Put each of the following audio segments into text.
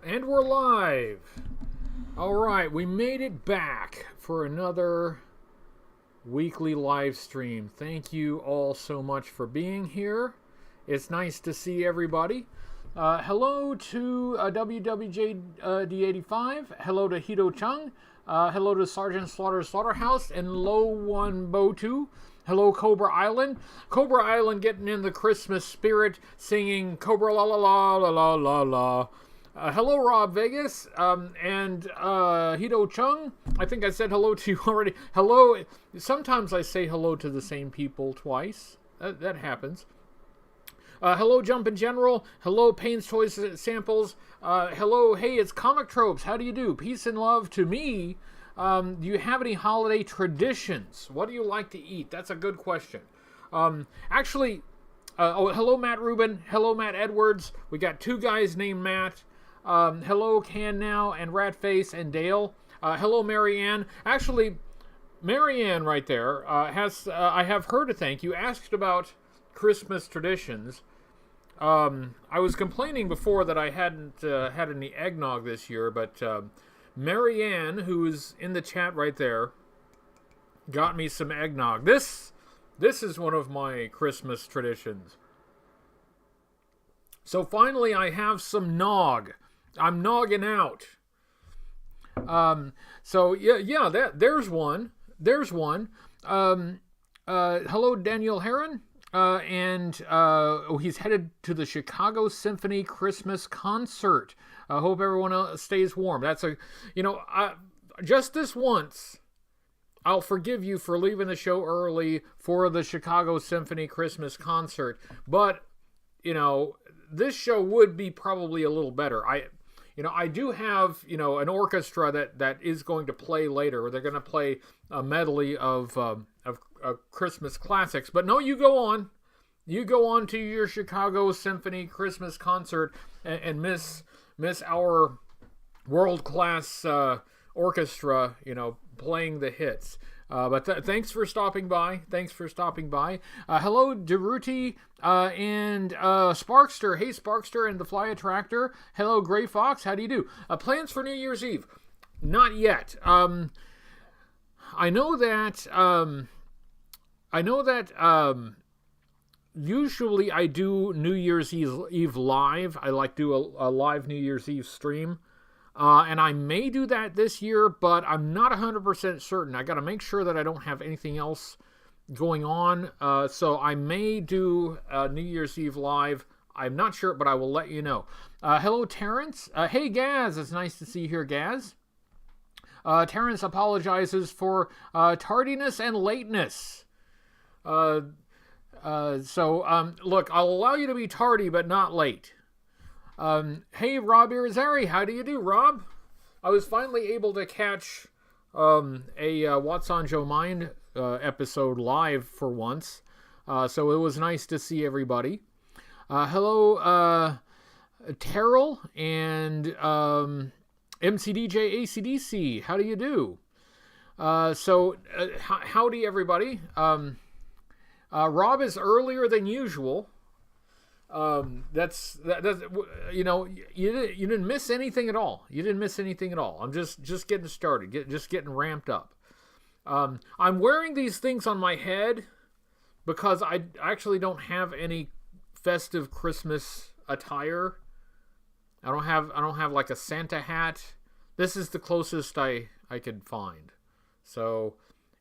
And we're live. All right, we made it back for another weekly live stream. Thank you all so much for being here. It's nice to see everybody. Hello to WWJD85. Hello to Hito Chung. Hello to Sergeant Slaughterhouse and Lo One Botu. Hello, Cobra Island. Cobra Island getting in the Christmas spirit, singing Cobra la la la la la la la. Hello, Rob Vegas, and Hito Chung. I think I said hello to you already. Hello. Sometimes I say hello to the same people twice. That happens. Hello, Jumpin' General. Hello, Payne's Toys Samples. Hello, hey, it's Comic Tropes. How do you do? Peace and love to me. Do you have any holiday traditions? What do you like to eat? That's a good question. Actually, hello, Matt Rubin. Hello, Matt Edwards. We got two guys named Matt. Hello, Can Now and Ratface and Dale. Hello, Marianne. Actually, Marianne right there I have her to thank. You asked about Christmas traditions. I was complaining before that I hadn't had any eggnog this year, but Marianne, who's in the chat right there, got me some eggnog. This is one of my Christmas traditions. So finally I have some nog. I'm nogging out. So yeah, there's one. There's one. Hello, Daniel Heron. And he's headed to the Chicago Symphony Christmas concert. I hope everyone else stays warm. That's just this once, I'll forgive you for leaving the show early for the Chicago Symphony Christmas concert. But, this show would be probably a little better. I do have, an orchestra that is going to play later. They're going to play a medley of Christmas classics. But no, you go on. You go on to your Chicago Symphony Christmas concert and miss our world-class orchestra, playing the hits. But thanks for stopping by. Hello, Deruti and Sparkster. Hey, Sparkster and the Fly Attractor. Hello, Gray Fox. How do you do? Plans for New Year's Eve? Not yet. I know that usually I do New Year's Eve live. I like do a live New Year's Eve stream. And I may do that this year, but I'm not 100% certain. I got to make sure that I don't have anything else going on. So I may do New Year's Eve live. I'm not sure, but I will let you know. Hello, Terrence. Hey, Gaz. It's nice to see you here, Gaz. Terrence apologizes for tardiness and lateness. Look, I'll allow you to be tardy, but not late. Hey, Rob Irizarry, how do you do, Rob? I was finally able to catch a What's on Joe Mind episode live for once, so it was nice to see everybody. Hello, Terrell and MCDJ ACDC, how do you do? Howdy, everybody. Rob is earlier than usual. That's you didn't miss anything at all. I'm just getting started, just getting ramped up. I'm wearing these things on my head because I actually don't have any festive Christmas attire. I don't have like a Santa hat. This is the closest I could find. So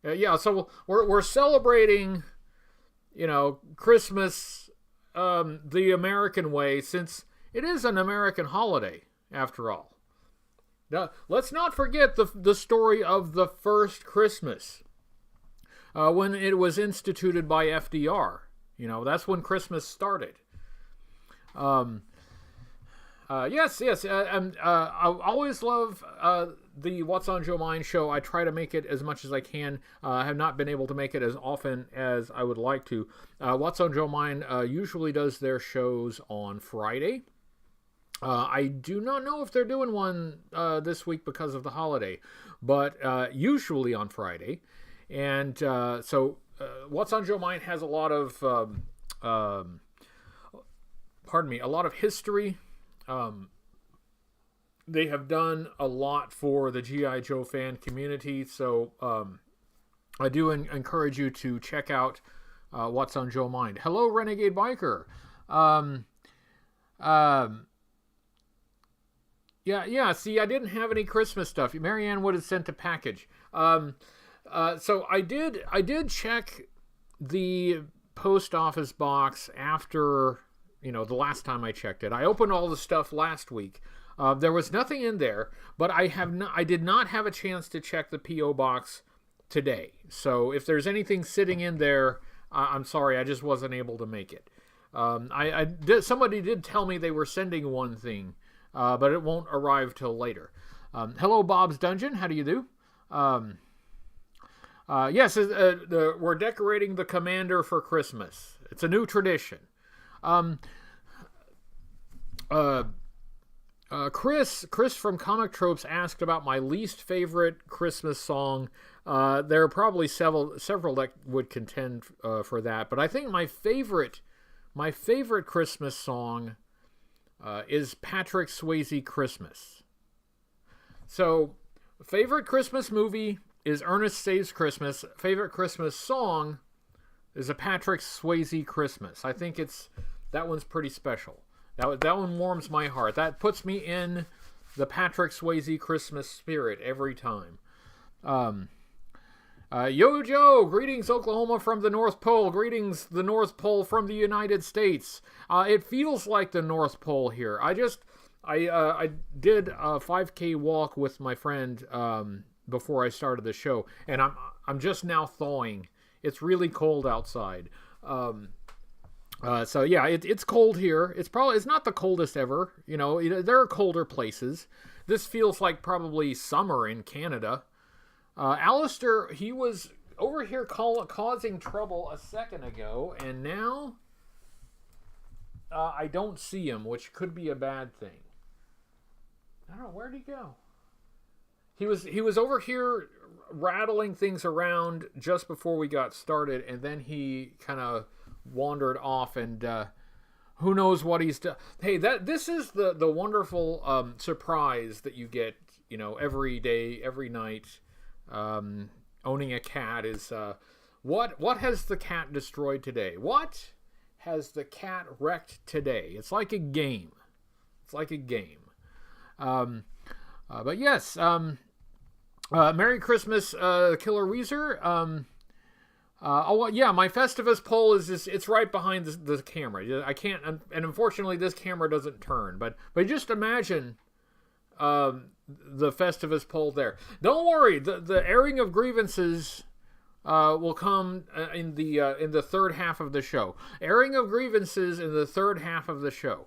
so we're celebrating, Christmas the American way, since it is an American holiday after all. Now, let's not forget the story of the first Christmas, when it was instituted by FDR. That's when Christmas started. Yes. I always love the What's on Joe Mind show. I try to make it as much as I can. I have not been able to make it as often as I would like to. What's on Joe Mind usually does their shows on Friday. I do not know if they're doing one this week because of the holiday, but usually on Friday. And so What's on Joe Mind has a lot of, a lot of history. they have done a lot for the G.I. Joe fan community. So I do encourage you to check out what's on Joe Mind. Hello, Renegade Biker. Yeah. See, I didn't have any Christmas stuff. Marianne would have sent a package. So I did check the post office box after, the last time I checked it. I opened all the stuff last week. There was nothing in there, but I did not have a chance to check the P.O. box today. So if there's anything sitting in there, I'm sorry, I just wasn't able to make it. Somebody did tell me they were sending one thing, but it won't arrive till later. Hello, Bob's Dungeon. How do you do? Yes, we're decorating the commander for Christmas. It's a new tradition. Chris from Comic Tropes asked about my least favorite Christmas song. There are probably several that would contend for that, but I think my favorite Christmas song is Patrick Swayze Christmas. So, favorite Christmas movie is Ernest Saves Christmas. Favorite Christmas song is a Patrick Swayze Christmas. I think that one's pretty special. That one warms my heart. That puts me in the Patrick Swayze Christmas spirit every time. Yo Joe, greetings Oklahoma from the North Pole. Greetings the North Pole from the United States. It feels like the North Pole here. I did a 5K walk with my friend before I started the show, and I'm just now thawing. It's really cold outside. So yeah, it's cold here. It's not the coldest ever. There are colder places. This feels like probably summer in Canada. Alistair, he was over here causing trouble a second ago, and now I don't see him, which could be a bad thing. I don't know, where'd he go? He was over here rattling things around just before we got started, and then he kind of wandered off, and who knows what he's done. Hey, this is the wonderful surprise that you get, every day, every night. Owning a cat is what has the cat destroyed today? What has the cat wrecked today? It's like a game. But yes, Merry Christmas, Killer Weezer. Yeah, my Festivus poll it's right behind the camera. I can't, and unfortunately this camera doesn't turn, but just imagine the Festivus poll there. Don't worry, the airing of grievances will come in the third half of the show. Airing of grievances in the third half of the show.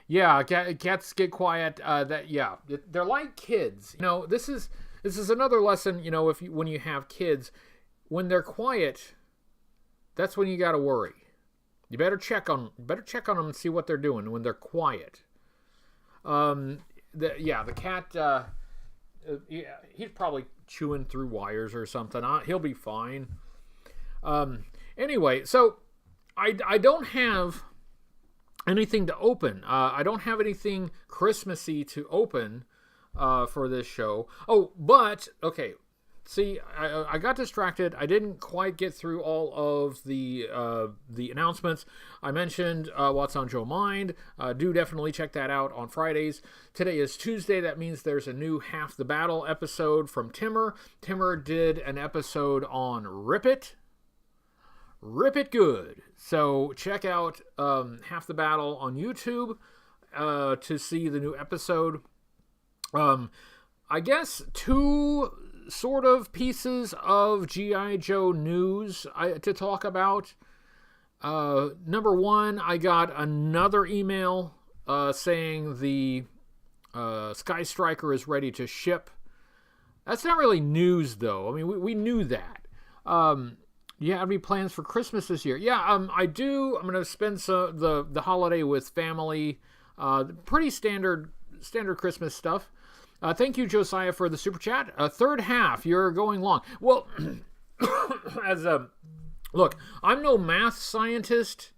Yeah, cats get quiet. They're like kids. This is another lesson. When you have kids, when they're quiet, that's when you got to worry. You better check on them and see what they're doing when they're quiet. The cat. He's probably chewing through wires or something. He'll be fine. Anyway, so I don't have anything to open. I don't have anything Christmassy to open for this show. Oh, but okay. See, I got distracted. I didn't quite get through all of the announcements. I mentioned What's on Joe Mind. Do definitely check that out on Fridays. Today is Tuesday. That means there's a new Half the Battle episode from Timmer. Timmer did an episode on Rip It. Rip It Good. So check out Half the Battle on YouTube to see the new episode. I guess two sort of pieces of G.I. Joe news to talk about. Number one, I got another email saying the Sky Striker is ready to ship. That's not really news, though. I mean, we knew that. You have any plans for Christmas this year? Yeah, I do. I'm going to spend the holiday with family. Pretty standard Christmas stuff. Thank you, Josiah, for the super chat. Third half, you're going long. Well, look, I'm no math scientist,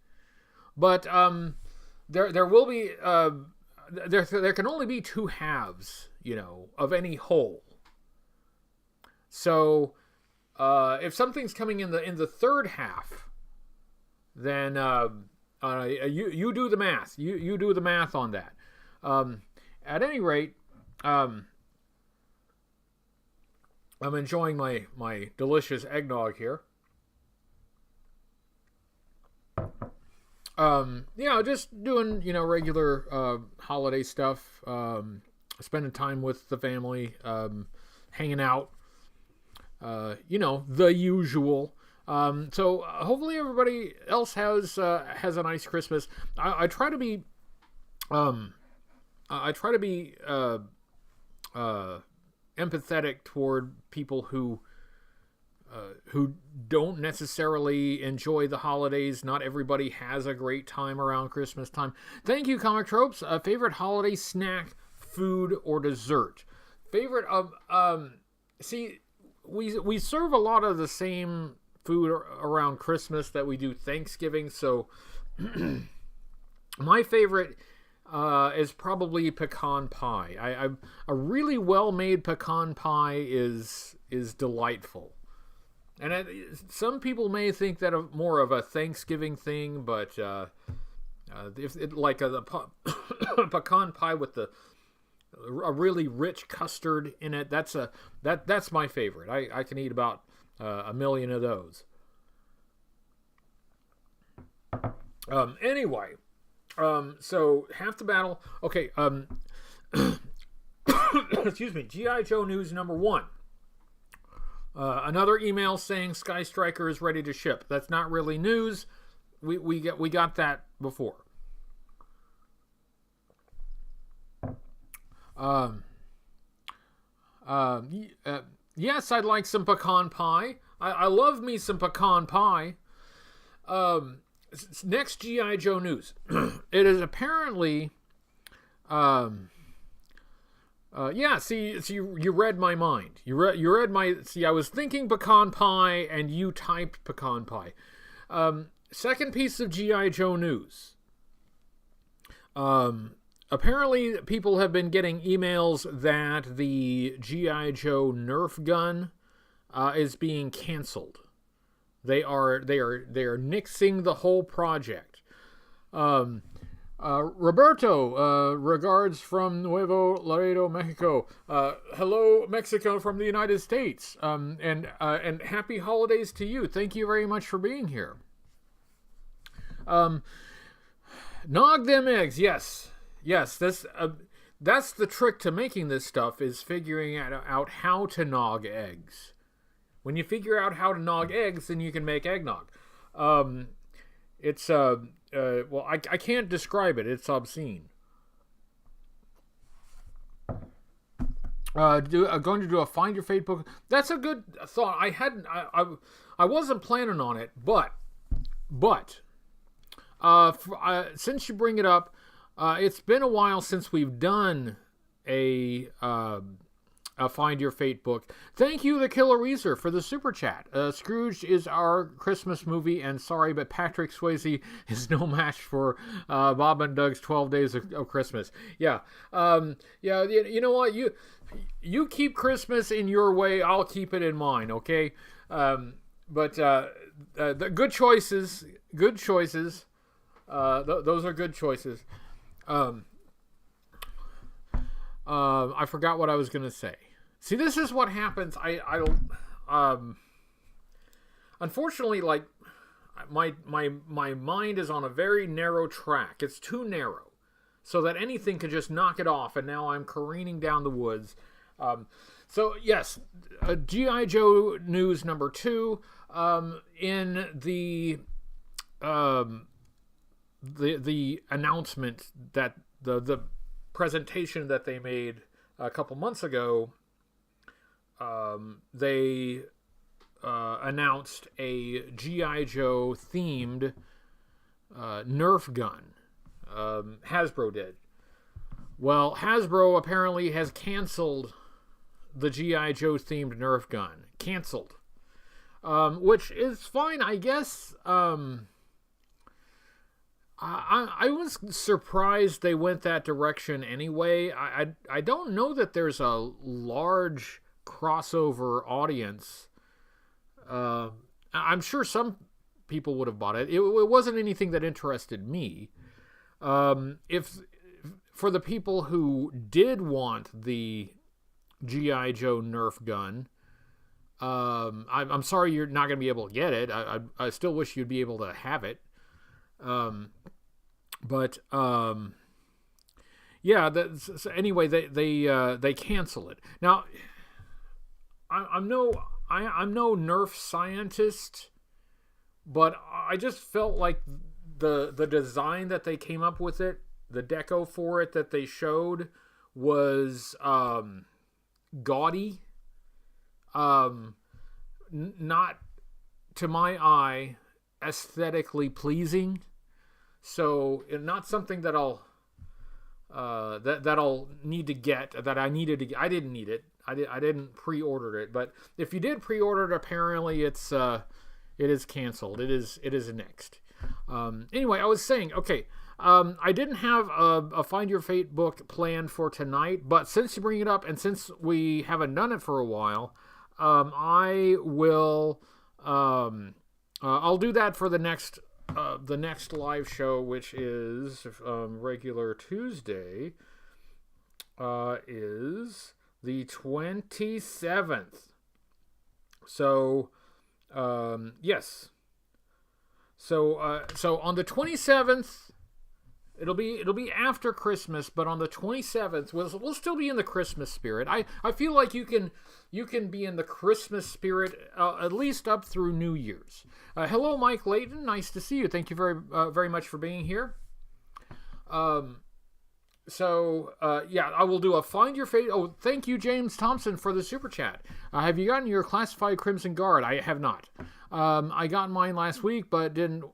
but there will be there can only be two halves, of any whole. So if something's coming in the third half, then you do the math. You do the math on that. At any rate, I'm enjoying my delicious eggnog here. Just doing, regular holiday stuff, spending time with the family, hanging out, the usual. So hopefully everybody else has a nice Christmas. I try to be empathetic toward people who don't necessarily enjoy the holidays. Not everybody has a great time around Christmas time. Thank you, Comic Tropes. Favorite holiday snack, food, or dessert? Favorite of we serve a lot of the same food around Christmas that we do Thanksgiving. So my favorite is probably pecan pie. A really well-made pecan pie is delightful. And some people may think that more of a Thanksgiving thing, but if it, like a pecan pie with a really rich custard in it, that's my favorite. I can eat about a million of those. Anyway, so half the battle. Okay. Excuse me. G.I. Joe news number 1. Another email saying Sky Striker is ready to ship. That's not really news. We got that before. Yes, I'd like some pecan pie. I love me some pecan pie. Next G.I. Joe news. It is apparently... you read my mind. You read my... See, I was thinking pecan pie, and you typed pecan pie. Second piece of G.I. Joe news. Apparently, people have been getting emails that the G.I. Joe Nerf gun is being canceled. They are nixing the whole project. Roberto, regards from Nuevo Laredo, Mexico. Hello, Mexico from the United States. And happy holidays to you. Thank you very much for being here. Nog them eggs. Yes. That's the trick to making this stuff, is figuring out how to nog eggs. When you figure out how to nog eggs, then you can make eggnog. It's well, I can't describe it. It's obscene. Going to do a Find Your Fate book. That's a good thought. I wasn't planning on it, but since you bring it up, it's been a while since we've done a Find Your Fate book. Thank you, The Killer Weezer, for the super chat. Scrooge is our Christmas movie, and sorry, but Patrick Swayze is no match for Bob and Doug's 12 Days of Christmas. Yeah. You know what? You keep Christmas in your way, I'll keep it in mine, okay? But the good choices. Those are good choices. I forgot what I was going to say. See, this is what happens. Unfortunately, like, my mind is on a very narrow track. It's too narrow, so that anything could just knock it off, and now I'm careening down the woods. So yes, G.I. Joe news number 2. In the announcement that the presentation that they made a couple months ago, they announced a G.I. Joe themed Nerf gun. Hasbro did. Well, Hasbro apparently has canceled the G.I. Joe themed Nerf gun. Canceled. Which is fine, I guess. I was surprised they went that direction anyway. I don't know that there's a large crossover audience. I'm sure some people would have bought it. It wasn't anything that interested me. If for the people who did want the G.I. Joe Nerf gun, I'm sorry you're not going to be able to get it. I still wish you'd be able to have it. Yeah. So anyway, they cancel it. Now, I'm no Nerf scientist, but I just felt like the design that they came up with it, the deco for it that they showed was gaudy, not to my eye aesthetically pleasing. So not something that I'll need to get. That I needed to. I didn't need it. I didn't pre-order it. But if you did pre-order it, apparently it is canceled. It is next. Anyway, I was saying, okay. I didn't have a Find Your Fate book planned for tonight, but since you bring it up and since we haven't done it for a while, I will. I'll do that for the next live show, which is regular Tuesday. Is the 27th. So, yes. So on the 27th, it'll be after Christmas, but on the 27th, we'll still be in the Christmas spirit. I feel like you can be in the Christmas spirit at least up through New Year's. Hello, Mike Layton. Nice to see you. Thank you very much for being here. Yeah, I will do a Find Your Fate. Oh, thank you, James Thompson, for the super chat. Have you gotten your classified Crimson Guard? I have not. I got mine last week, but didn't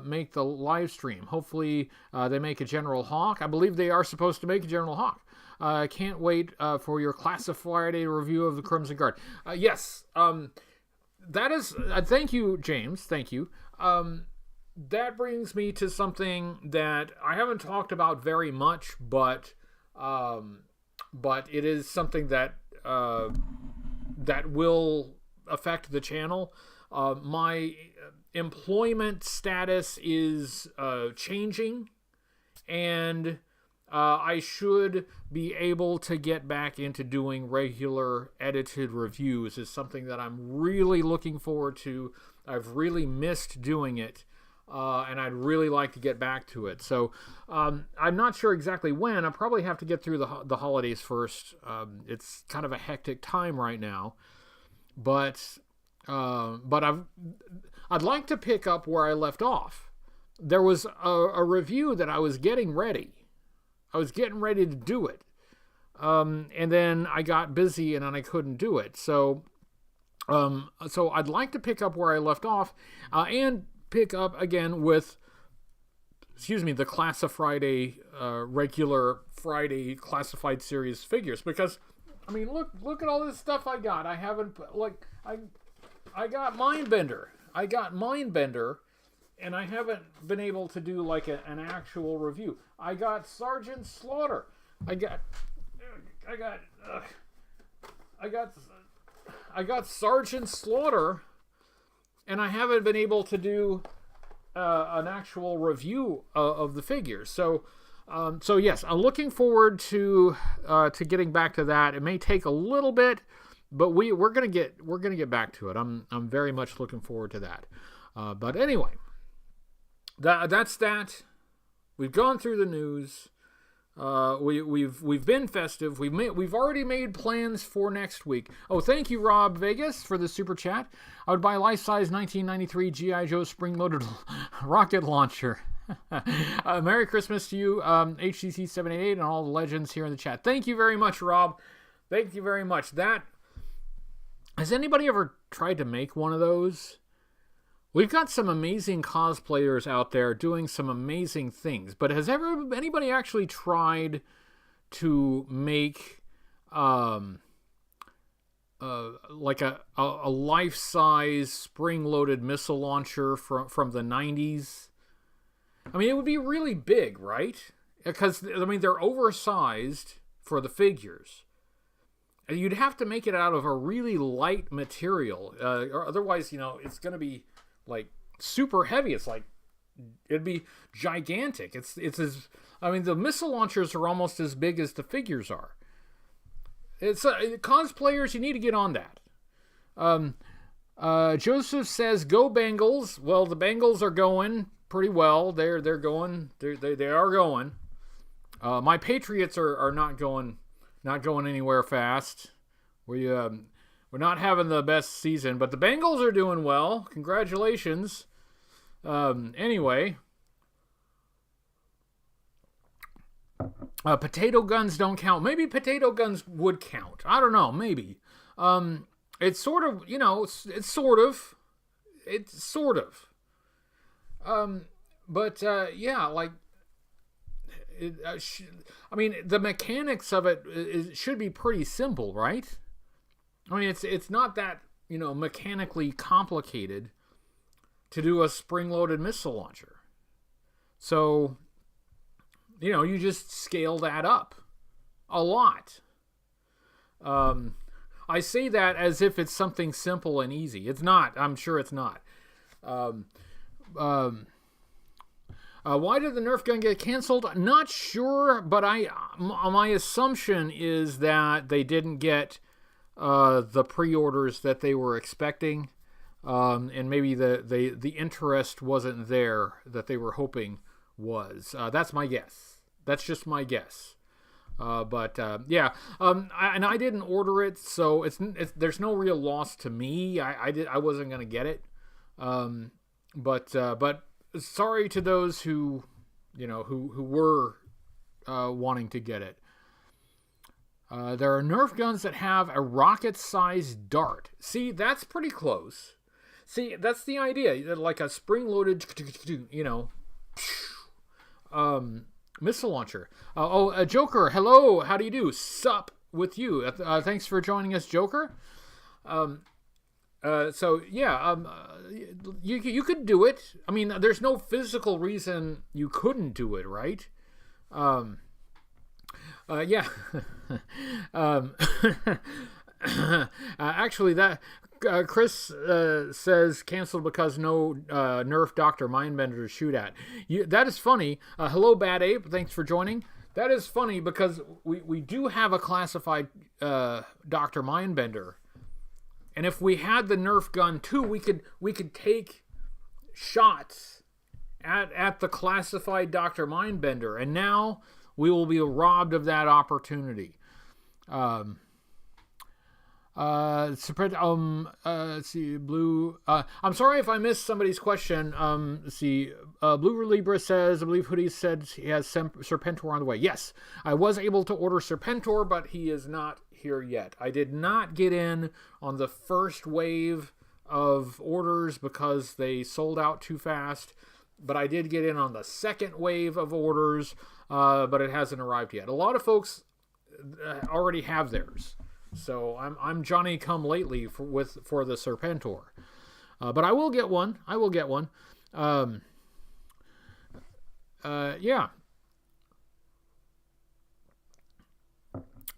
make the live stream. Hopefully, they make a General Hawk. I believe they are supposed to make a General Hawk. I can't wait for your classified review of the Crimson Guard. Yes, that is. Thank you, James. Thank you. That brings me to something that I haven't talked about very much, but it is something that that will affect the channel. My employment status is changing, and I should be able to get back into doing regular edited reviews. Is something that I'm really looking forward to. I've really missed doing it. And I'd really like to get back to it. So I'm not sure exactly when. I'll probably have to get through the holidays first. It's kind of a hectic time right now. But I'd like to pick up where I left off. There was a review that I was getting ready. I was getting ready to do it. And then I got busy and then I couldn't do it. So I'd like to pick up where I left off and pick up again with, the Classified regular Friday classified series figures, because I mean look at all this stuff I got. I haven't I got Mindbender. And I haven't been able to do like an actual review. I got Sergeant Slaughter. I got Sergeant Slaughter. And I haven't been able to do an actual review of the figures. So yes, I'm looking forward to getting back to that. It may take a little bit, but we're gonna get back to it. I'm very much looking forward to that. But anyway, that's that. We've gone through the news. We've been festive. We've already made plans for next week. Oh, thank you, Rob Vegas, for the super chat. I would buy life-size 1993 G.I. Joe spring-loaded rocket launcher. Merry Christmas to you, HCC788, and all the legends here in the chat. Thank you very much, Rob. Thank you very much. Has anybody ever tried to make one of those? We've got some amazing cosplayers out there doing some amazing things, but has anybody actually tried to make like a life-size spring-loaded missile launcher from the 90s? I mean, it would be really big, right? Because, I mean, they're oversized for the figures. You'd have to make it out of a really light material. Or otherwise, it's going to be, like, super heavy. It'd be gigantic. It's the missile launchers are almost as big as the figures are. Cosplayers, you need to get on that. Joseph says, "Go Bengals." Well, the Bengals are going pretty well. They're going. They are going. My Patriots are not going anywhere fast. We're not having the best season, but the Bengals are doing well. Congratulations. Anyway. Potato guns don't count. Maybe potato guns would count. I don't know. Maybe. It's sort of, it's sort of. Yeah, like, the mechanics of it should be pretty simple, right? I mean, it's not that, mechanically complicated to do a spring-loaded missile launcher. So, you just scale that up a lot. I say that as if it's something simple and easy. It's not. I'm sure it's not. Why did the Nerf gun get canceled? Not sure, but my assumption is that they didn't get the pre-orders that they were expecting, and maybe the interest wasn't there that they were hoping was. That's my guess. That's just my guess. Yeah. And I didn't order it, so there's no real loss to me. I wasn't gonna get it. But sorry to those who were wanting to get it. There are Nerf guns that have a rocket-sized dart. See, that's pretty close. See, that's the idea. Like a spring-loaded, missile launcher. Joker, hello. How do you do? Sup with you. Thanks for joining us, Joker. So yeah, you could do it. I mean, there's no physical reason you couldn't do it, right? Yeah. Actually, that Chris says canceled because no Nerf Dr. Mindbender to shoot at. That is funny. Hello, Bad Ape. Thanks for joining. That is funny because we do have a classified Dr. Mindbender. And if we had the Nerf gun too, we could take shots at the classified Dr. Mindbender. And now we will be robbed of that opportunity. Let's see, Blue. I'm sorry if I missed somebody's question. Let's see. Blue Libra says, I believe Hoodie said he has Serpentor on the way. Yes, I was able to order Serpentor, but he is not here yet. I did not get in on the first wave of orders because they sold out too fast, but I did get in on the second wave of orders, but it hasn't arrived yet. A lot of folks already have theirs. So I'm Johnny come lately for the Serpentor, but I will get one. Yeah.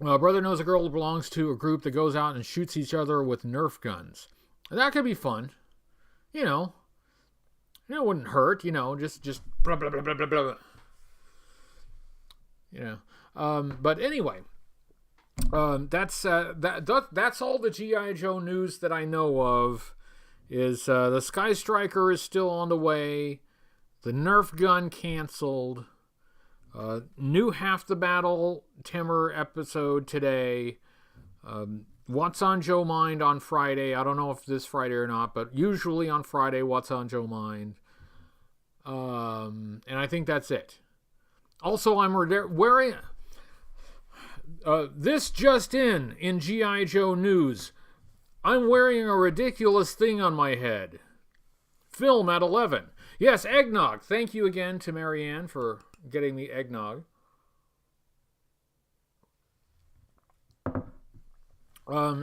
Brother knows a girl who belongs to a group that goes out and shoots each other with Nerf guns. That could be fun. It wouldn't hurt. Just blah blah blah blah blah blah. But anyway. That's all the G.I. Joe news that I know of. Is the Sky Striker is still on the way, the Nerf gun canceled, new Half the Battle Timmer episode today, What's on Joe Mind on Friday. I don't know if this Friday or not, but usually on Friday, What's on Joe Mind. And I think that's it. Also, I'm wearing... this just in G.I. Joe news. I'm wearing a ridiculous thing on my head. Film at 11. Yes, eggnog. Thank you again to Marianne for getting me eggnog.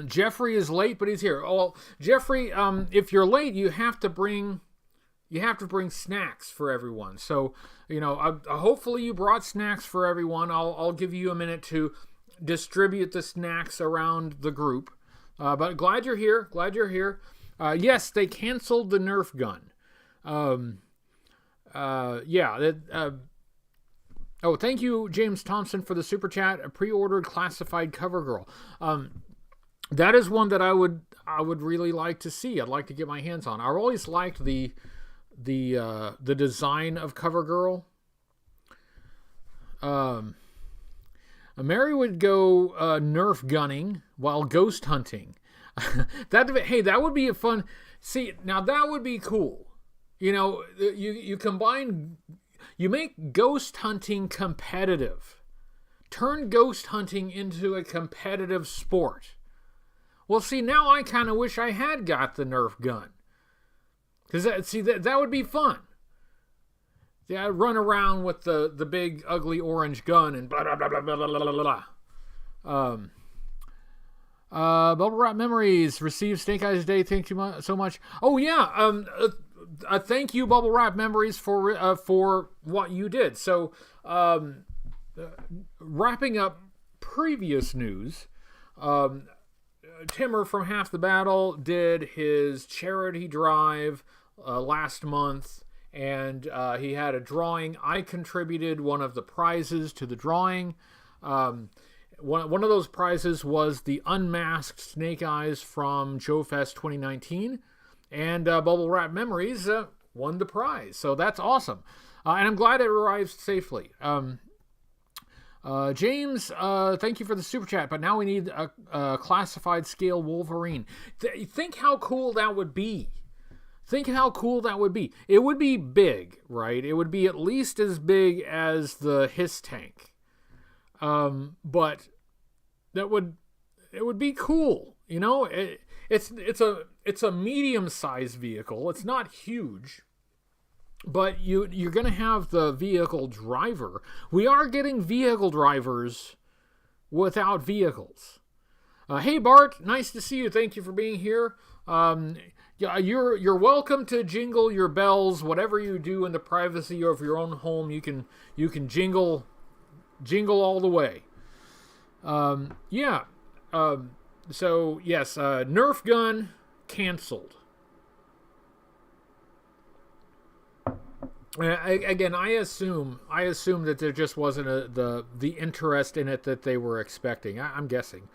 Jeffrey is late, but he's here. Oh, Jeffrey, if you're late, you have to bring you have to bring snacks for everyone. So, hopefully you brought snacks for everyone. I'll give you a minute to distribute the snacks around the group. But glad you're here. Yes, they canceled the Nerf gun. Thank you, James Thompson, for the super chat. A pre-ordered classified CoverGirl. That is one that I would really like to see. I'd like to get my hands on. I always liked the design of CoverGirl. Mary would go Nerf gunning while ghost hunting. That would be a fun. See, now that would be cool. You combine, you make ghost hunting competitive. Turn ghost hunting into a competitive sport. Well, see, now I kind of wish I had got the Nerf gun. Because, that would be fun. Yeah, I'd run around with the big, ugly orange gun and blah, blah, blah, blah, blah, blah, blah, blah. Bubble Wrap Memories received Snake Eyes Day. Thank you so much. Oh, yeah. Thank you, Bubble Wrap Memories, for what you did. So, wrapping up previous news, Timmer from Half the Battle did his charity drive last month, and he had a drawing. I contributed one of the prizes to the drawing. One of those prizes was the unmasked Snake Eyes from Joe Fest 2019, and Bubble Wrap Memories won the prize. So that's awesome, and I'm glad it arrived safely. James, thank you for the super chat, but now we need a classified scale Wolverine. Think how cool that would be. It would be big, right? It would be at least as big as the Hiss tank. But it would be cool. It's a medium-sized vehicle. It's not huge. But you're going to have the vehicle driver. We are getting vehicle drivers without vehicles. Hey, Bart, nice to see you. Thank you for being here. You're welcome to jingle your bells. Whatever you do in the privacy of your own home, you can jingle all the way. So yes, Nerf gun canceled. Again, I assume that there just wasn't the interest in it that they were expecting. I'm guessing.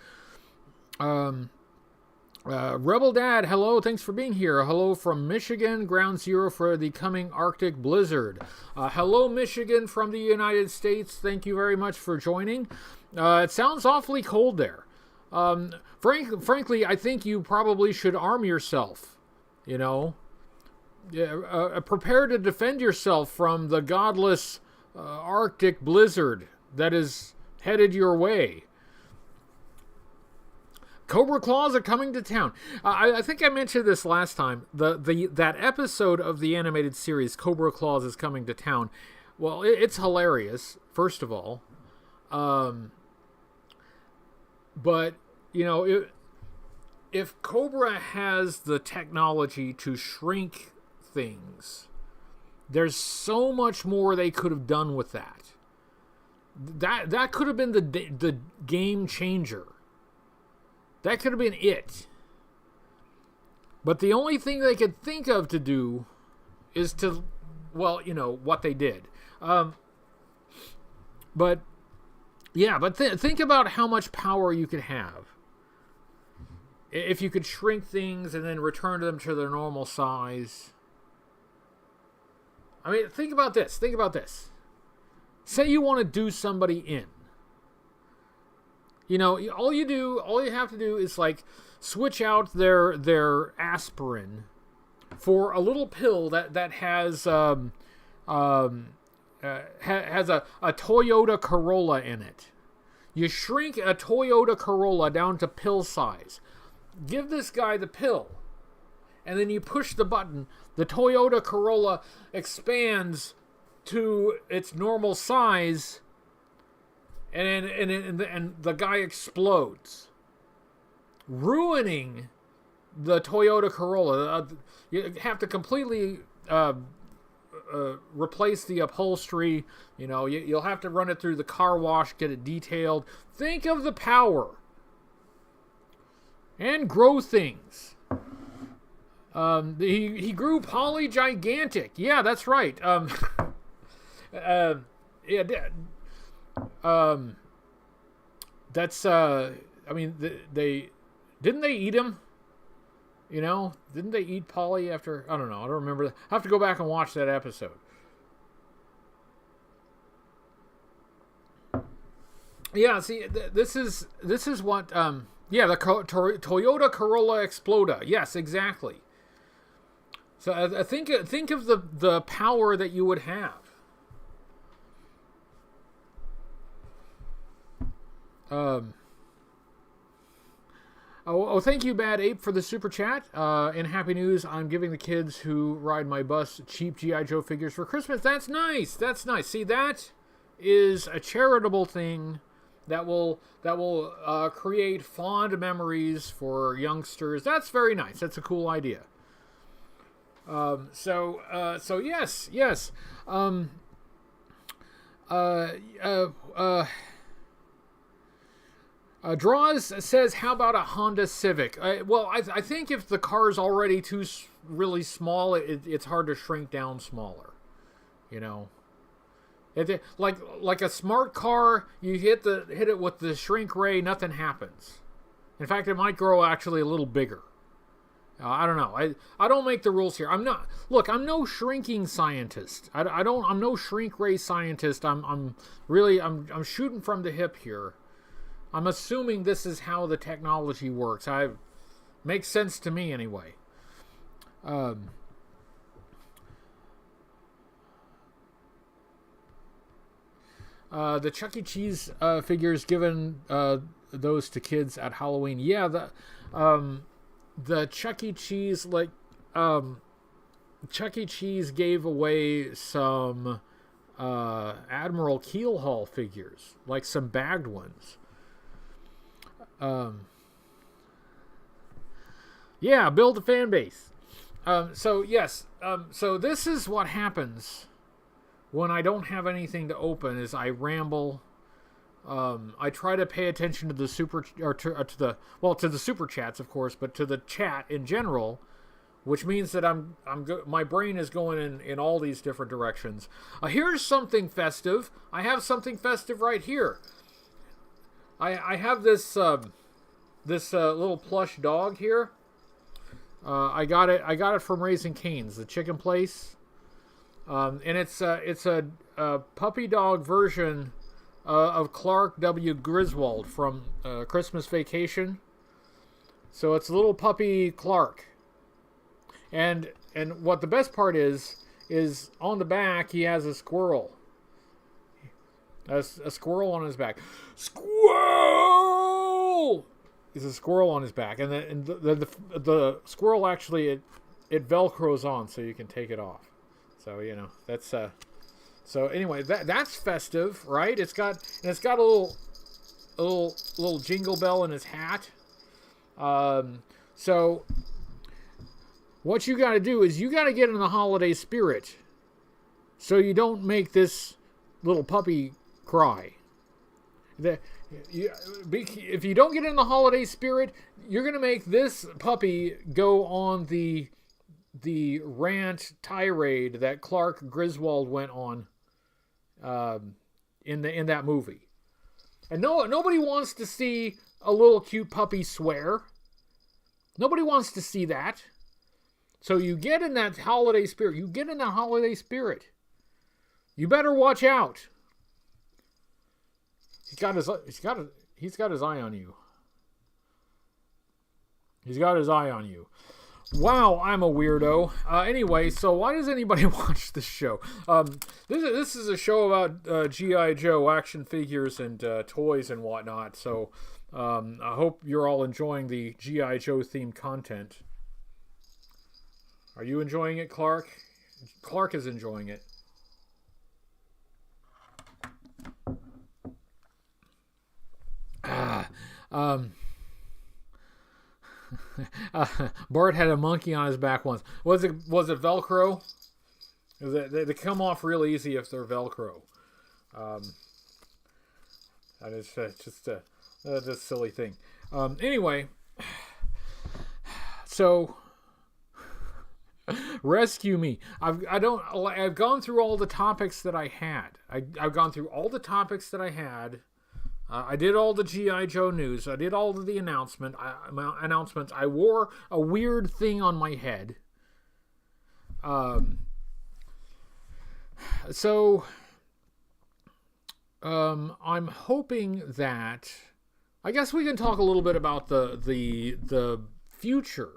Rebel Dad, hello, thanks for being here. Hello from Michigan, ground zero for the coming Arctic blizzard. Hello, Michigan from the United States. Thank you very much for joining. It sounds awfully cold there. Frankly, I think you probably should arm yourself. Prepare to defend yourself from the godless Arctic blizzard that is headed your way. Cobra Claws are coming to town. I think I mentioned this last time. That episode of the animated series, Cobra Claws is coming to town. Well, it's hilarious, first of all. But, if Cobra has the technology to shrink things, there's so much more they could have done with that. That could have been the game changer. That could have been it. But the only thing they could think of to do is to, what they did. Think about how much power you could have if you could shrink things and then return them to their normal size. I mean, think about this. Say you want to do somebody in. All you have to do is switch out their aspirin for a little pill that has a Toyota Corolla in it. You shrink a Toyota Corolla down to pill size. Give this guy the pill, and then you push the button. The Toyota Corolla expands to its normal size. And the guy explodes, ruining the Toyota Corolla. You have to completely replace the upholstery. You know, you'll have to run it through the car wash, get it detailed. Think of the power. And grow things. He grew polygigantic. Yeah, that's right. That's I mean, they didn't they eat him? You know, didn't they eat Polly after? I don't know. I don't remember. I have to go back and watch that episode. Yeah, see, this is what. Yeah, the Toyota Corolla Exploda. Yes, exactly. So I think of the power that you would have. Thank you, Bad Ape, for the super chat. And happy news, I'm giving the kids who ride my bus cheap G.I. Joe figures for Christmas. That's nice. That's nice. See, that is a charitable thing that will create fond memories for youngsters. That's very nice. That's a cool idea. So yes. Draws says, how about a Honda Civic? Well, I think if the car is already really small, it's hard to shrink down smaller. You know, like a smart car, you hit it with the shrink ray, nothing happens. In fact, it might grow actually a little bigger. I don't know. I don't make the rules here. I'm no shrinking scientist. I'm no shrink ray scientist. I'm shooting from the hip here. I'm assuming this is how the technology works. Makes sense to me anyway. The Chuck E. Cheese figures, given those to kids at Halloween. Yeah, the Chuck E. Cheese, Chuck E. Cheese gave away some Admiral Keelhaul figures, like some bagged ones. Yeah, build a fan base. So yes, so this is what happens when I don't have anything to open. Is I ramble. I try to pay attention to the to the super chats, of course, but to the chat in general, which means that my brain is going in all these different directions. Here's something festive. I have something festive right here. I have this little plush dog here. I got it from Raising Cane's, the chicken place, and it's a puppy dog version of Clark W. Griswold from Christmas Vacation. So it's little puppy Clark, and what the best part is on the back he has a squirrel. A squirrel on his back. Squirrel! There's a squirrel on his back, and the squirrel actually it velcros on, so you can take it off. So you know that's So anyway, that's festive, right? It's got a little jingle bell in his hat. So what you got to do is you got to get in the holiday spirit, so you don't make this little puppy cry. If you don't get in the holiday spirit, you're going to make this puppy go on the rant tirade that Clark Griswold went on in that movie. And nobody wants to see a little cute puppy swear. Nobody wants to see that. So you get in that holiday spirit. You better watch out. He's got his eye on you. He's got his eye on you. Wow, I'm a weirdo. Anyway, so why does anybody watch this show? This is a show about G.I. Joe action figures and toys and whatnot. So I hope you're all enjoying the G.I. Joe themed content. Are you enjoying it, Clark? Clark is enjoying it. Bart had a monkey on his back once. Was it Velcro? They come off real easy if they're Velcro. That is just a silly thing. Anyway, so rescue me. I've gone through all the topics that I had. I've gone through all the topics that I had. I did all the G.I. Joe news. I did all of the announcements. I wore a weird thing on my head. So I'm hoping that, I guess we can talk a little bit about the future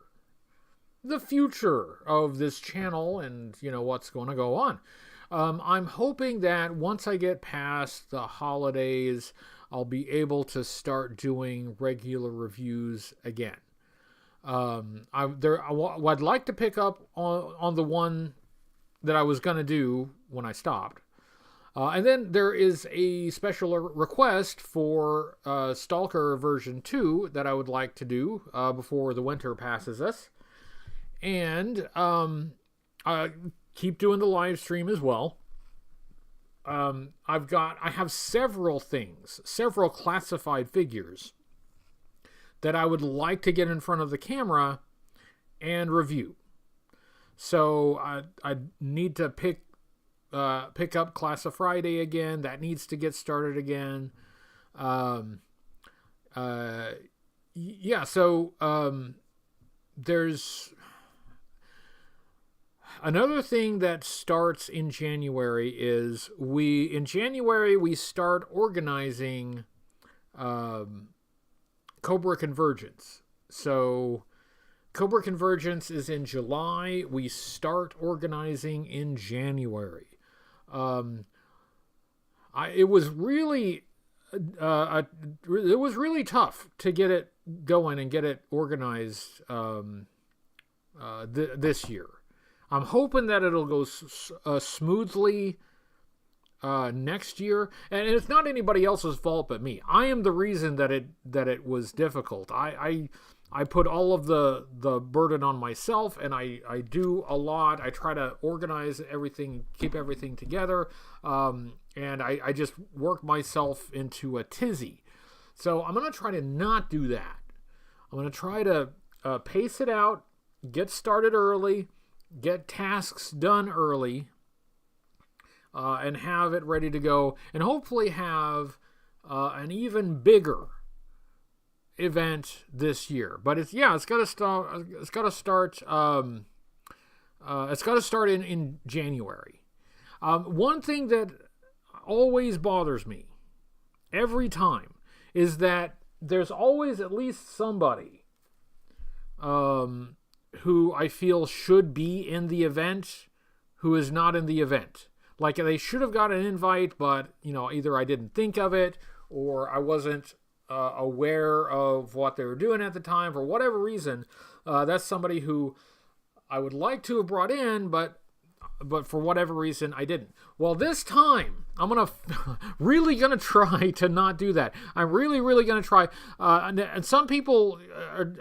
of this channel and, what's going to go on. I'm hoping that once I get past the holidays, I'll be able to start doing regular reviews again. I'd like to pick up on the one that I was going to do when I stopped. And then there is a special request for Stalker version 2 that I would like to do before the winter passes us. And I keep doing the live stream as well. I have several classified figures that I would like to get in front of the camera and review. So I need to pick up Class of Friday again. That needs to get started again. There's another thing that starts in January is we start organizing Cobra Convergence. So Cobra Convergence is in July. We start organizing in January. It was really tough to get it going and get it organized this year. I'm hoping that it'll go smoothly next year, and it's not anybody else's fault but me. I am the reason that it was difficult. I put all of the burden on myself, and I do a lot. I try to organize everything, keep everything together, and I just work myself into a tizzy. So I'm going to try to not do that. I'm going to try to pace it out, get started early, get tasks done early, and have it ready to go, and hopefully have an even bigger event this year. But it's got to start in January. One thing that always bothers me every time is that there's always at least somebody who I feel should be in the event who is not in the event. Like, they should have got an invite, but either I didn't think of it, or I wasn't aware of what they were doing at the time. For whatever reason, that's somebody who I would like to have brought in, but for whatever reason I didn't. Well, this time I'm really gonna try to not do that. I'm really gonna try. And some people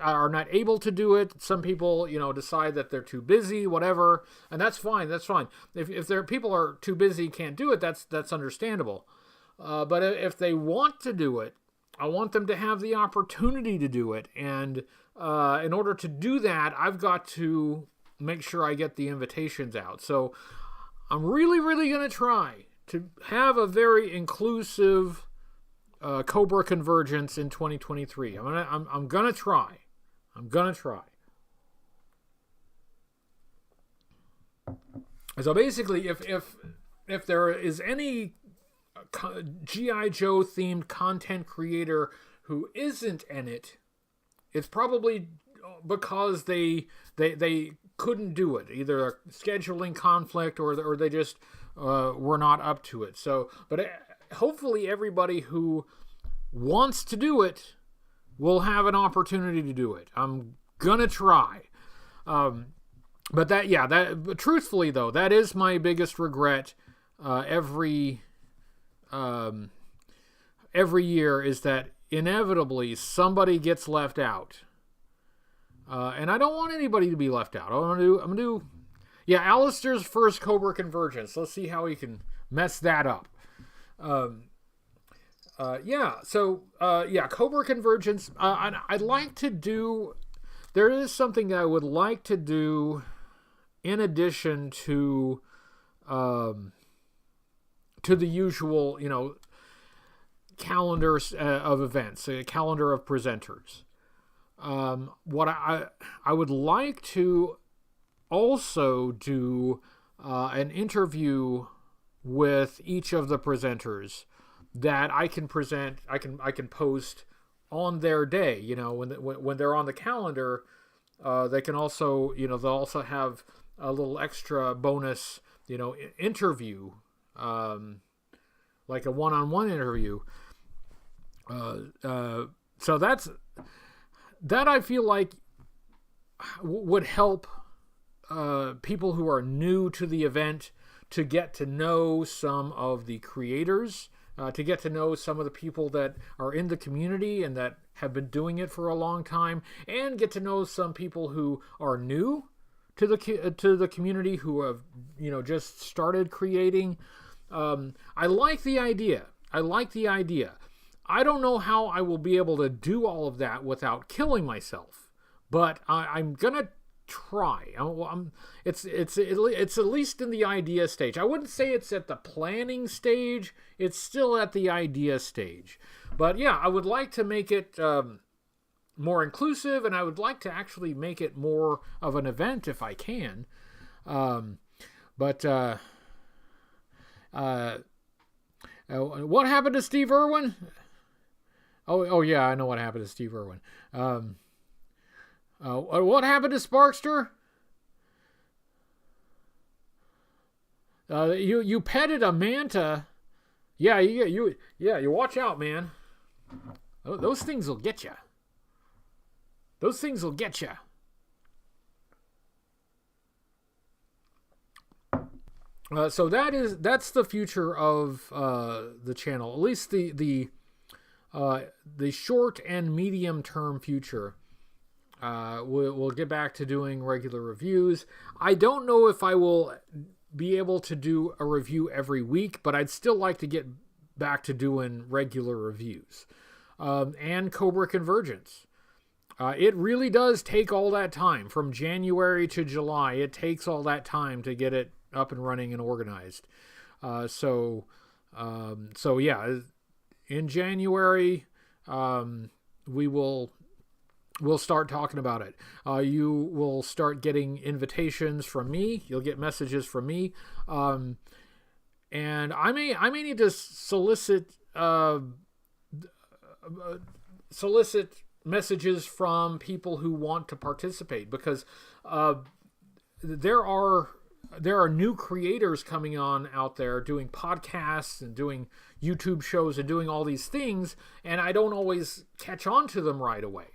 are not able to do it. Some people, decide that they're too busy, whatever, and that's fine. That's fine. If people are too busy, can't do it, that's understandable. But if they want to do it, I want them to have the opportunity to do it. And in order to do that, I've got to make sure I get the invitations out. So I'm really going to try to have a very inclusive Cobra Convergence in 2023. I'm gonna try. So basically, if there is any G.I. Joe themed content creator who isn't in it, it's probably because they couldn't do it, either a scheduling conflict or they just were not up to it. So, but hopefully everybody who wants to do it will have an opportunity to do it. I'm gonna try. But truthfully though, that is my biggest regret every year, is that inevitably somebody gets left out. And I don't want anybody to be left out. I'm gonna do, Yeah, Alistair's first Cobra convergence. Let's see how he can mess that up. Cobra convergence. I'd like to do. There is something that I would like to do in addition to the usual, calendars of events, a calendar of presenters. What I would like to also do an interview with each of the presenters that I can present. I can post on their day. When they're on the calendar, they can also they'll also have a little extra bonus interview, like a one-on-one interview. So that I feel like would help people who are new to the event to get to know some of the creators, to get to know some of the people that are in the community and that have been doing it for a long time, and get to know some people who are new to the community, who have just started creating. I like the idea. I don't know how I will be able to do all of that without killing myself, but I'm gonna try. It's at least in the idea stage. I wouldn't say it's at the planning stage. It's still at the idea stage. But yeah, I would like to make it more inclusive, and I would like to actually make it more of an event if I can. What happened to Steve Irwin? Oh yeah, I know what happened to Steve Irwin. What happened to Sparkster? You petted a manta. Yeah, you watch out, man. Those things will get you. So that's the future of the channel. At least the short and medium term future. We'll get back to doing regular reviews. I don't know if I will be able to do a review every week, but I'd still like to get back to doing regular reviews. And Cobra Convergence. It really does take all that time. From January to July, it takes all that time to get it up and running and organized. So yeah, in January, we'll start talking about it. You will start getting invitations from me. You'll get messages from me. And I may need to solicit messages from people who want to participate, because there are new creators coming on out there doing podcasts and doing YouTube shows and doing all these things, and I don't always catch on to them right away.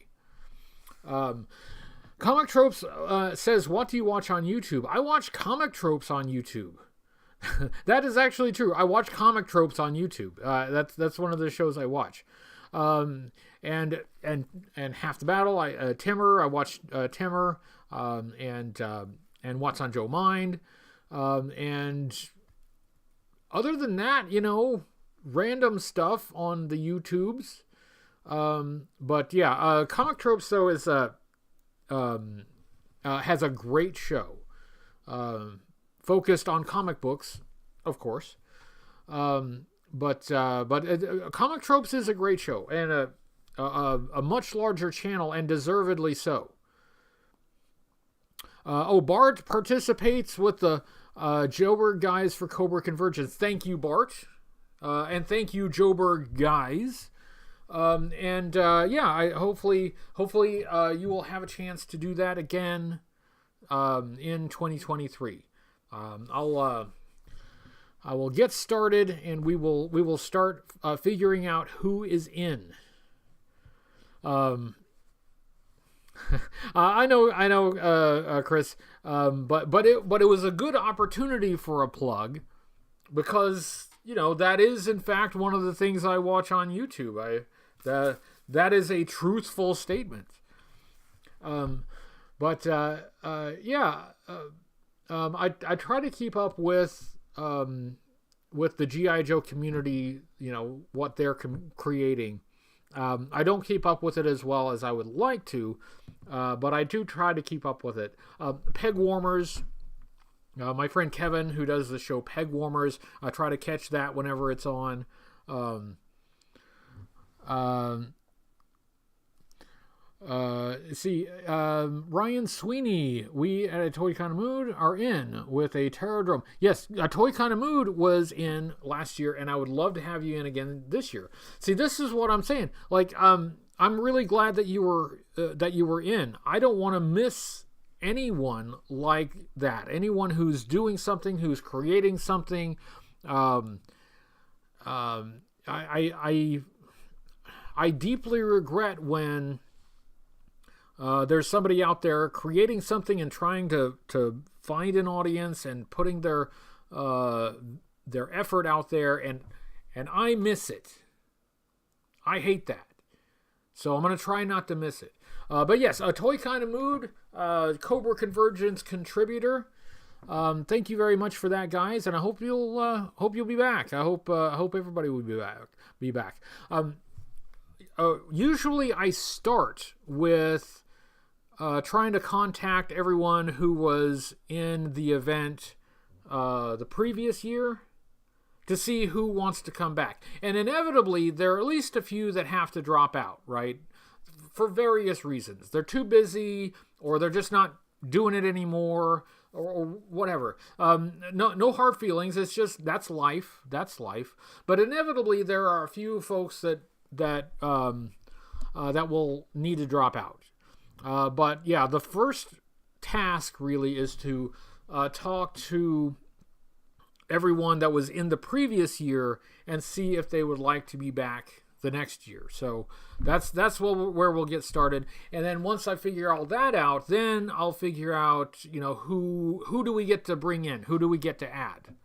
Comic Tropes says, what do you watch on YouTube? I watch Comic Tropes on YouTube. That is actually true. I watch Comic Tropes on YouTube. That's one of the shows I watch. And Half the Battle, Timmer. I watch Timmer, and What's on Joe Mind. And other than that, random stuff on the YouTubes. But yeah, Comic Tropes though is has a great show, focused on comic books, of course. But Comic Tropes is a great show, and a much larger channel, and deservedly so. Bart participates with the Joburg guys for Cobra Convergence. Thank you, Bart, and thank you, Joburg guys. I hopefully you will have a chance to do that again in 2023. I will get started, and we will start figuring out who is in. I know, Chris. But it was a good opportunity for a plug, because that is in fact one of the things I watch on YouTube. That is a truthful statement. I try to keep up with the G.I. Joe community, what they're creating. I don't keep up with it as well as I would like to, but I do try to keep up with it. Peg Warmers, my friend Kevin, who does the show Peg Warmers, I try to catch that whenever it's on. Ryan Sweeney, we at a Toy Kind of Mood are in with a Terradrome. Yes, a Toy Kind of Mood was in last year, and I would love to have you in again this year. See, this is what I'm saying. Like, I'm really glad that you were in. I don't want to miss anyone like that. Anyone who's doing something, who's creating something. I deeply regret when there's somebody out there creating something and trying to find an audience and putting their effort out there, and I miss it. I hate that. So I'm going to try not to miss it. But yes, a Toy Kind of Mood, Cobra Convergence contributor. Thank you very much for that, guys, and I hope you'll be back. I hope everybody will be back. Usually I start with trying to contact everyone who was in the event the previous year to see who wants to come back. And inevitably, there are at least a few that have to drop out, right? For various reasons. They're too busy, or they're just not doing it anymore, or whatever. No hard feelings. It's just, that's life. But inevitably, there are a few folks that will need to drop out. But yeah, the first task really is to talk to everyone that was in the previous year and see if they would like to be back the next year. So that's where we'll get started. And then once I figure all that out, then I'll figure out, who do we get to bring in? Who do we get to add?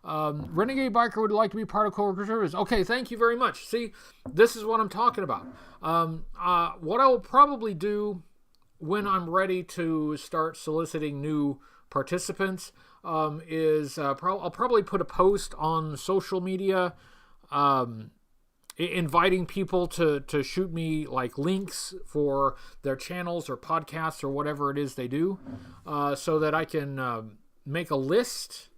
Renegade Biker would like to be part of Cobra Service. Okay, thank you very much. See, this is what I'm talking about. What I will probably do when I'm ready to start soliciting new participants is I'll probably put a post on social media inviting people to shoot me like links for their channels or podcasts or whatever it is they do, so that I can make a list.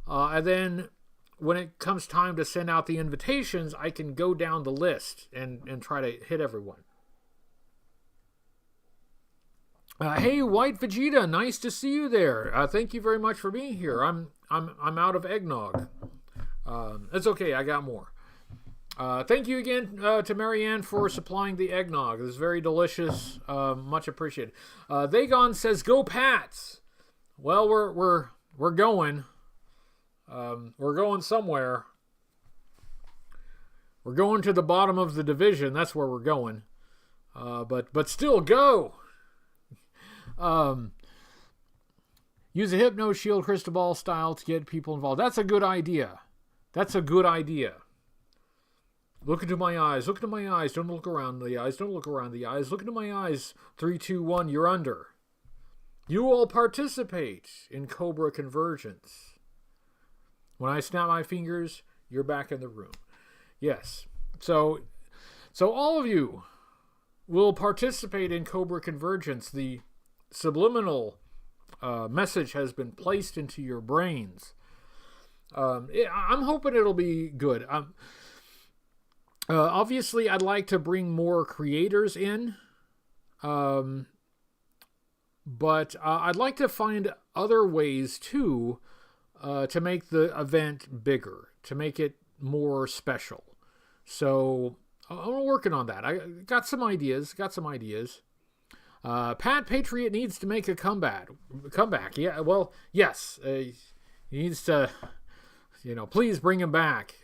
And then when it comes time to send out the invitations, I can go down the list and try to hit everyone. Hey, White Vegeta, nice to see you there. Thank you very much for being here. I'm out of eggnog. It's okay, I got more. Thank you again to Marianne for supplying the eggnog. It was very delicious. Much appreciated. Vagon says, "Go Pats." Well, we're going. We're going somewhere. We're going to the bottom of the division. That's where we're going. But still, go. Use a Hypno Shield crystal ball style to get people involved. That's a good idea. Look into my eyes. Look into my eyes. Don't look around the eyes. Don't look around the eyes. Look into my eyes. 3, 2, 1. You're under. You all participate in Cobra Convergence. When I snap my fingers, you're back in the room. Yes. So all of you will participate in Cobra Convergence. The subliminal message has been placed into your brains. I'm hoping it'll be good. Obviously, I'd like to bring more creators in. But I'd like to find other ways, too, to make the event bigger, to make it more special. So I'm working on that. I got some ideas. Pat Patriot needs to make a comeback. Yeah, well, yes. He needs to, please bring him back.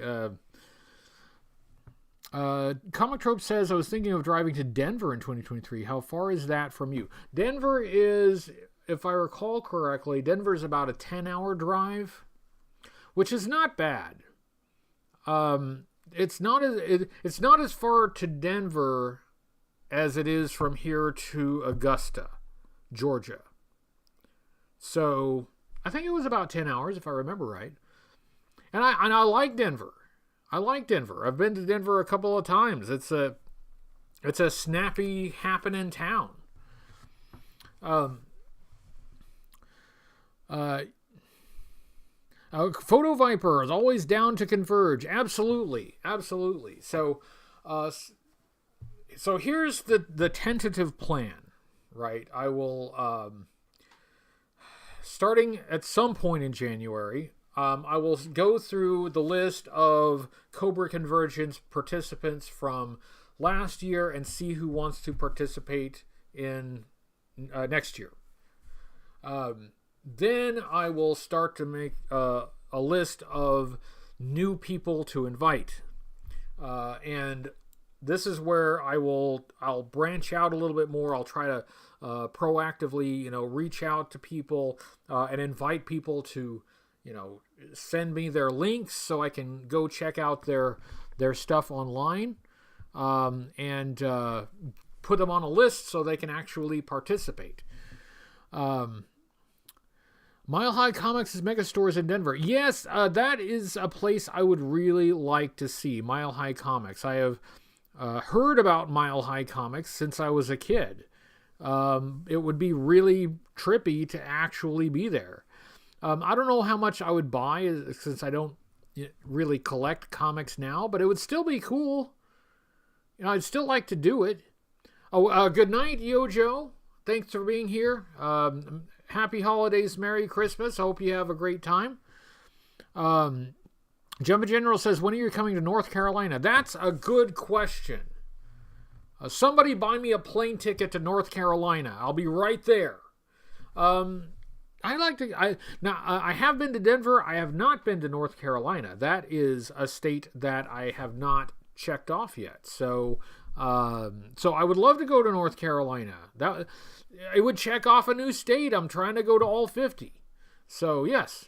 Comic Trope says, I was thinking of driving to Denver in 2023. How far is that from you? Denver is, if I recall correctly, Denver's about a 10-hour drive, which is not bad. It's not as far to Denver as it is from here to Augusta, Georgia. So I think it was about 10 hours, if I remember right. And I like Denver. I like Denver. I've been to Denver a couple of times. It's a snappy, happening town. Photo Viper is always down to converge. Absolutely. So here's the tentative plan, right? I will, starting at some point in January, I will go through the list of Cobra Convergence participants from last year and see who wants to participate in next year. Then I will start to make a list of new people to invite. And this is where I'll branch out a little bit more. I'll try to proactively, reach out to people and invite people to, send me their links so I can go check out their stuff online, and put them on a list so they can actually participate. Mile High Comics' mega stores in Denver. Yes, that is a place I would really like to see. Mile High Comics. I have heard about Mile High Comics since I was a kid. It would be really trippy to actually be there. I don't know how much I would buy since I don't really collect comics now, but it would still be cool. I'd still like to do it. Good night, Yojo. Thanks for being here. Happy holidays, Merry Christmas. I hope you have a great time. Jumbo General says, when are you coming to North Carolina? That's a good question. Somebody buy me a plane ticket to North Carolina. I'll be right there. I have been to Denver. I have not been to North Carolina. That is a state that I have not checked off yet. So I would love to go to North Carolina. It would check off a new state. I'm trying to go to all 50. So yes.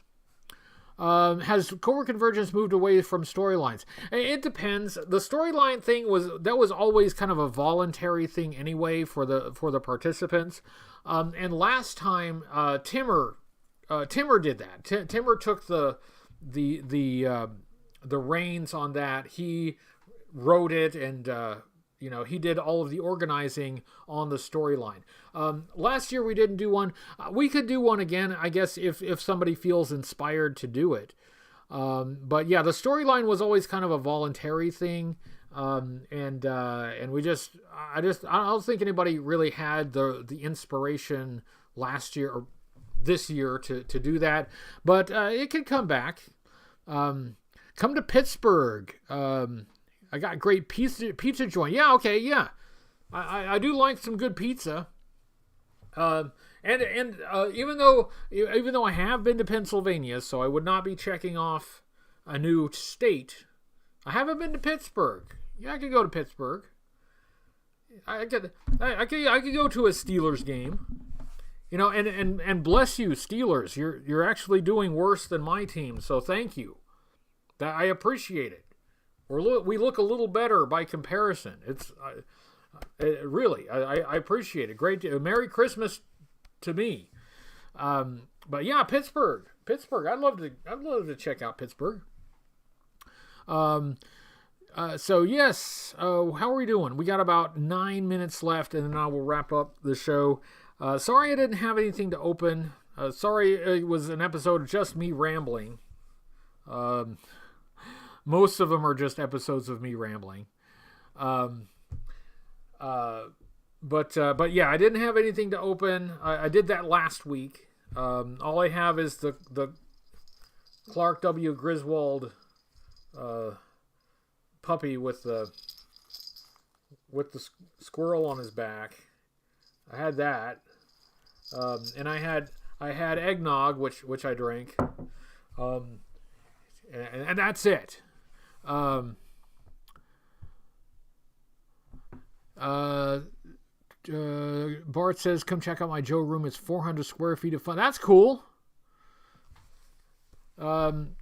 Has Cobra Convergence moved away from storylines? It depends. The storyline thing was always kind of a voluntary thing anyway for the participants. And last time, Timmer did that. Timmer took the reins on that. He wrote it, and he did all of the organizing on the storyline. Last year we didn't do one. We could do one again, I guess, if somebody feels inspired to do it. But yeah, the storyline was always kind of a voluntary thing. And I don't think anybody really had the inspiration last year or this year to do that, but it could come back. Come to Pittsburgh. I got great pizza joint. Yeah. Okay. Yeah. I do like some good pizza. And even though I have been to Pennsylvania, so I would not be checking off a new state, I haven't been to Pittsburgh. Yeah, I could go to Pittsburgh. I could go to a Steelers game. And bless you, Steelers. You're actually doing worse than my team, so thank you. That I appreciate it. We look a little better by comparison. Really, I appreciate it. Great. Merry Christmas to me. But yeah, Pittsburgh. I'd love to check out Pittsburgh. So yes, how are we doing? We got about 9 minutes left, and then I will wrap up the show. Sorry I didn't have anything to open. Sorry it was an episode of just me rambling. Most of them are just episodes of me rambling. But yeah, I didn't have anything to open. I did that last week. All I have is the Clark W. Griswold puppy with the squirrel on his back. I had that, and I had eggnog, which I drank, and that's it. Bart says, "Come check out my Joe room. It's 400 square feet of fun." That's cool. You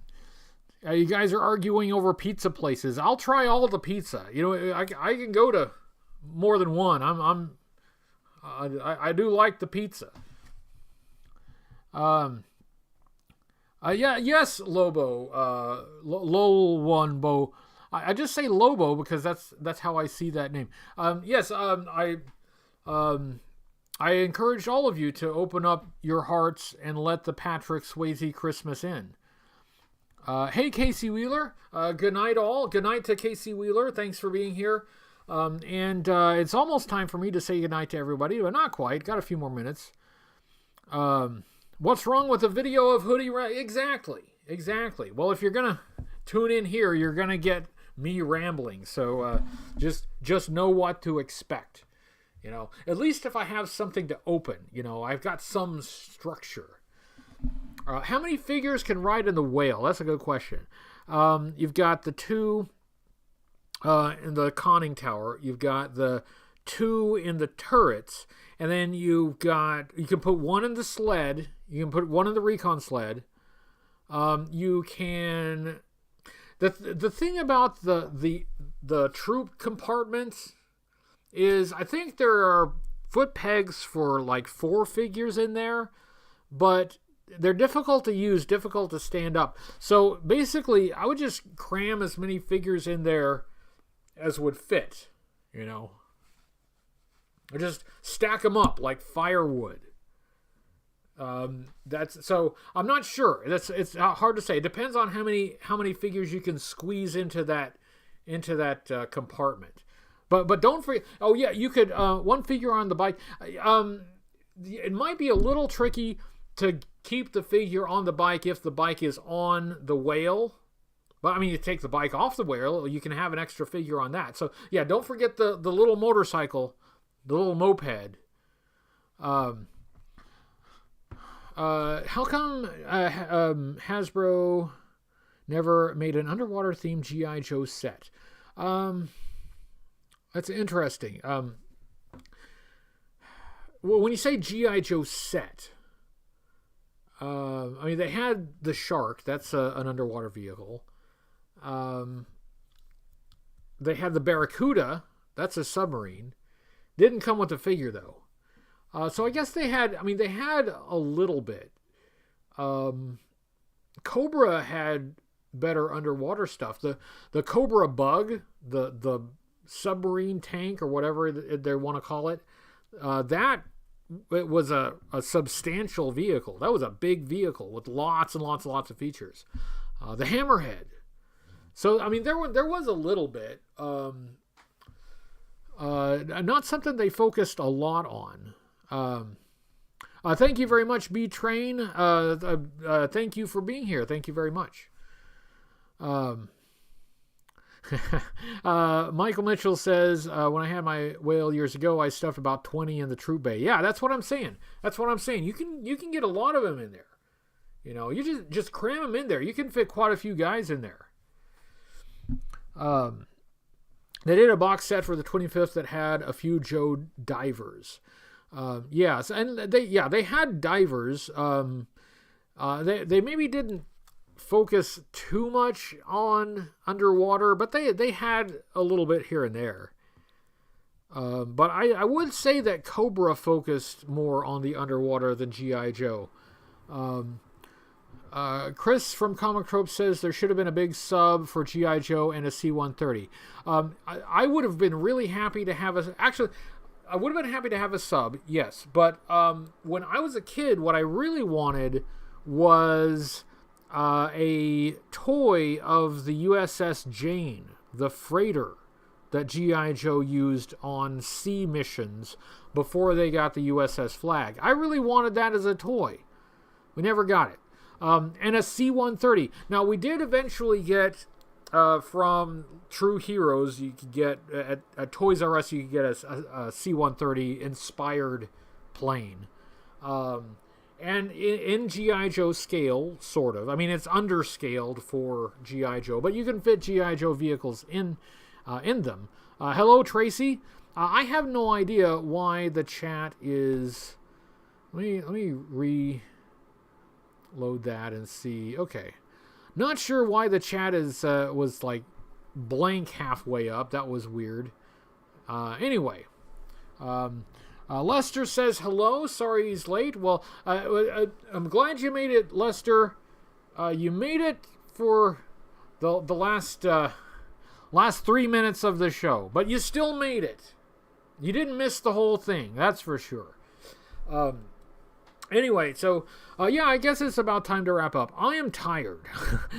guys are arguing over pizza places. I'll try all the pizza. I can go to more than one. I do like the pizza. Yeah, yes, Lobo. Lol one Bo. I just say Lobo because that's how I see that name. Yes. I encourage all of you to open up your hearts and let the Patrick Swayze Christmas in. Hey, Casey Wheeler. Good night, all. Good night to Casey Wheeler. Thanks for being here. And it's almost time for me to say goodnight to everybody, but not quite. Got a few more minutes. What's wrong with the video of Hoodie? Exactly. Well, if you're going to tune in here, you're going to get me rambling. So just know what to expect. You know, at least if I have something to open, you know, I've got some structure. How many figures can ride in the whale? That's a good question. You've got the two in the conning tower. You've got the two in the turrets. And then you can put one in the sled. You can put one in the recon sled. You can... The thing about the troop compartments is I think there are foot pegs for like 4 figures in there, but they're difficult to use, difficult to stand up. So basically, I would just cram as many figures in there as would fit, you know. Or just stack them up like firewood. So I'm not sure. It's hard to say. It depends on how many figures you can squeeze into that compartment. But don't forget. Oh yeah, you could one figure on the bike. It might be a little tricky to keep the figure on the bike if the bike is on the whale. But I mean, you take the bike off the whale, you can have an extra figure on that. So yeah, don't forget the little motorcycle, the little moped. How come Hasbro never made an underwater themed G.I. Joe set? That's interesting. Well, when you say G.I. Joe set, I mean, they had the Shark. That's an underwater vehicle. They had the Barracuda. That's a submarine. Didn't come with a figure, though. So I guess they had a little bit. Cobra had better underwater stuff. The Cobra Bug, the submarine tank or whatever they want to call it, it was a substantial vehicle. That was a big vehicle with lots and lots and lots of features. The Hammerhead. So I mean, there was a little bit. Not something they focused a lot on. Thank you very much, B-Train. Thank you for being here. Thank you very much. Michael Mitchell says, when I had my whale years ago, I stuffed about 20 in the troop bay. Yeah, that's what I'm saying. You can get a lot of them in there. You know, you just cram them in there. You can fit quite a few guys in there. They did a box set for the 25th that had a few Joe divers. Yes, and they had divers. They maybe didn't focus too much on underwater, but they had a little bit here and there. But I would say that Cobra focused more on the underwater than G.I. Joe. Chris from Comic Trope says there should have been a big sub for G.I. Joe and a C-130. I would have been really happy to have I would have been happy to have a sub, yes. But when I was a kid, what I really wanted was a toy of the USS Jane, the freighter that G.I. Joe used on sea missions before they got the USS Flag. I really wanted that as a toy. We never got it. And a C-130. Now, we did eventually get, from True Heroes, you could get, at Toys R Us, you could get a C-130 inspired plane. And in G.I. Joe scale, sort of. I mean, it's underscaled for G.I. Joe, but you can fit G.I. Joe vehicles in them. Hello, Tracy. I have no idea why the chat is... Let me reload that and see. Okay. Not sure why the chat was like blank halfway up. That was weird. Anyway. Lester says hello. Sorry he's late. Well, I'm glad you made it, Lester. You made it for the last 3 minutes of the show, but you still made it. You didn't miss the whole thing, that's for sure. Anyway, so yeah, I guess it's about time to wrap up. I am tired.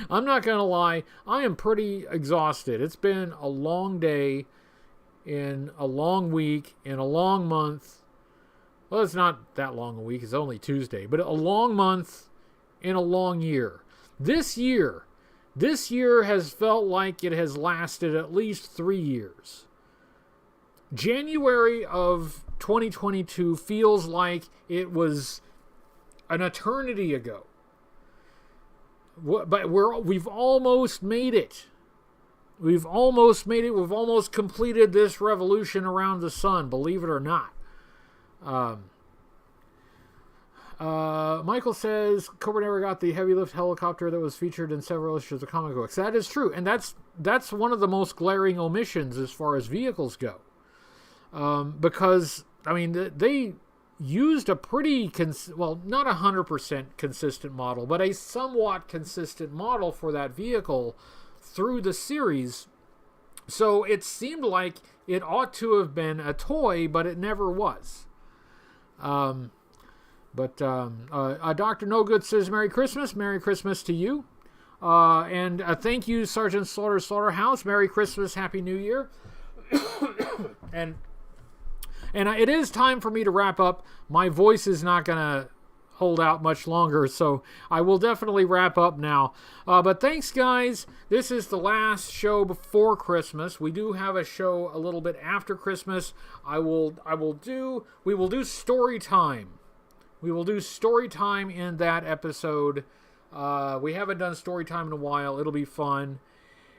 I'm not gonna lie. I am pretty exhausted. It's been a long day, in a long week, in a long month. Well, it's not that long a week. It's only Tuesday, but a long month in a long year. This year has felt like it has lasted at least 3 years. January of 2022 feels like it was an eternity ago. But we've almost made it. We've almost made it. We've almost completed this revolution around the sun, believe it or not. Michael says Cobra never got the heavy lift helicopter that was featured in several issues of comic books. That is true, and that's one of the most glaring omissions as far as vehicles go. Because I mean they used a pretty not 100% consistent model, but a somewhat consistent model for that vehicle through the series. So it seemed like it ought to have been a toy, but it never was. Dr. No Good says Merry Christmas. Merry Christmas to you. And thank you, Sergeant Slaughterhouse. Merry Christmas, Happy New Year. and it is time for me to wrap up. My voice is not going to hold out much longer, so I will definitely wrap up now. But thanks, guys. This is the last show before Christmas. We do have a show a little bit after Christmas. We will do story time. We will do story time in that episode. We haven't done story time in a while. It'll be fun.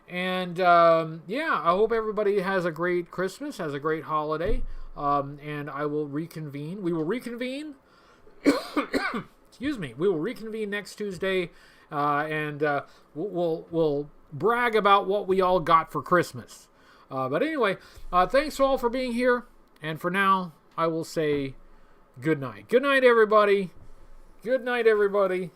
And yeah, I hope everybody has a great Christmas, has a great holiday. And I will reconvene. We will reconvene. Excuse me. We will reconvene next Tuesday, and we'll brag about what we all got for Christmas. But anyway, thanks all for being here. And for now, I will say good night. Good night, everybody. Good night, everybody.